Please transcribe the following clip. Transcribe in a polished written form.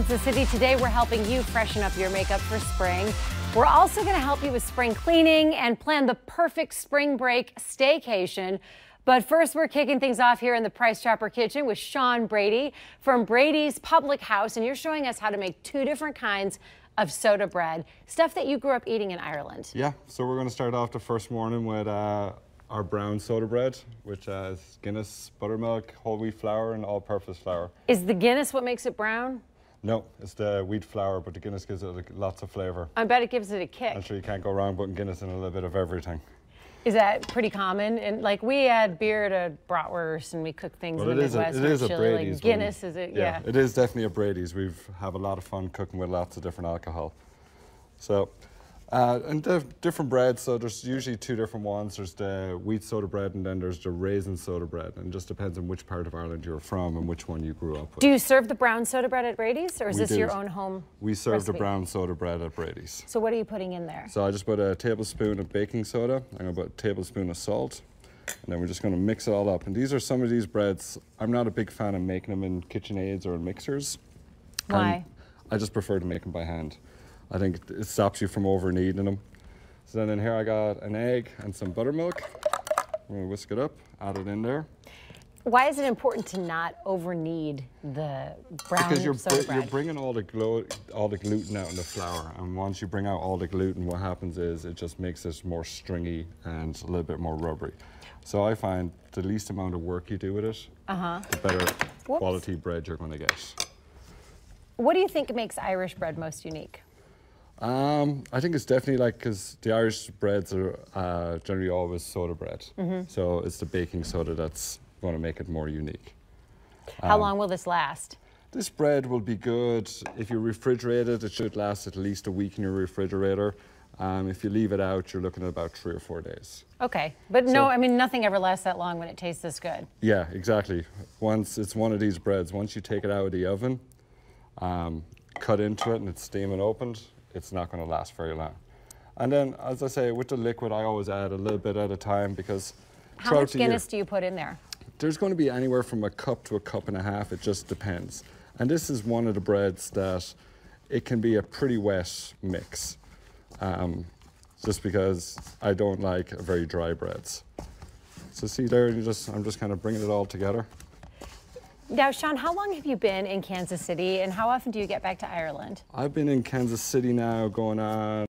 Kansas City. Today we're helping you freshen up your makeup for spring. We're also going to help you with spring cleaning and plan the perfect spring break staycation. But first, we're kicking things off here in the Price Chopper kitchen with Sean Brady from Brady's Public House, and you're showing us how to make two different kinds of soda bread, stuff that you grew up eating in Ireland. Yeah, so we're going to start off the first morning with our brown soda bread, which has Guinness, buttermilk, whole wheat flour, and all-purpose flour. Is the Guinness what makes it brown? No, it's the wheat flour, but the Guinness gives it lots of flavour. I bet it gives it a kick. I'm sure you can't go wrong putting Guinness in a little bit of everything. Is that pretty common? And like we add beer to bratwurst and we cook things in the Midwest. It is a Brady's. Like Guinness, is it? Yeah, it is definitely a Brady's. We have a lot of fun cooking with lots of different alcohol. So, and the different breads, so there's usually two different ones. There's the wheat soda bread and then there's the raisin soda bread. And it just depends on which part of Ireland you're from and which one you grew up with. Do you serve the brown soda bread at Brady's, or is this your own home We serve recipe? the brown soda bread at Brady's. So what are you putting in there? So I just put a tablespoon of baking soda. I'm going to put a tablespoon of salt. And then we're just going to mix it all up. And these are some of these breads. I'm not a big fan of making them in KitchenAids or in mixers. Why? I just prefer to make them by hand. I think it stops you from over kneading them. So then in here I got an egg and some buttermilk. I'm going to whisk it up, add it in there. Why is it important to not over knead the brown Because soda bread? you're bringing all the gluten out in the flour, and once you bring out all the gluten, what happens is it just makes it more stringy and a little bit more rubbery. So I find the least amount of work you do with it, the better quality bread you're going to get. What do you think makes Irish bread most unique? I think it's definitely because the Irish breads are generally always soda bread. So it's the baking soda that's going to make it more unique. How long will this last? This bread will be good. If you refrigerate it, it should last at least a week in your refrigerator. If you leave it out, you're looking at about 3 or 4 days. Okay, but no, I mean, nothing ever lasts that long when it tastes this good. Yeah, exactly. Once it's one of these breads, once you take it out of the oven, cut into it and it's steaming opened, it's not going to last very long. And then, as I say, with the liquid, I always add a little bit at a time because How much Guinness do you put in there? There's going to be anywhere from a cup to a cup and a half. It just depends. And this is one of the breads that it can be a pretty wet mix, just because I don't like very dry breads. So see there, I'm just kind of bringing it all together. Now, Sean, how long have you been in Kansas City, and how often do you get back to Ireland? I've been in Kansas City now going on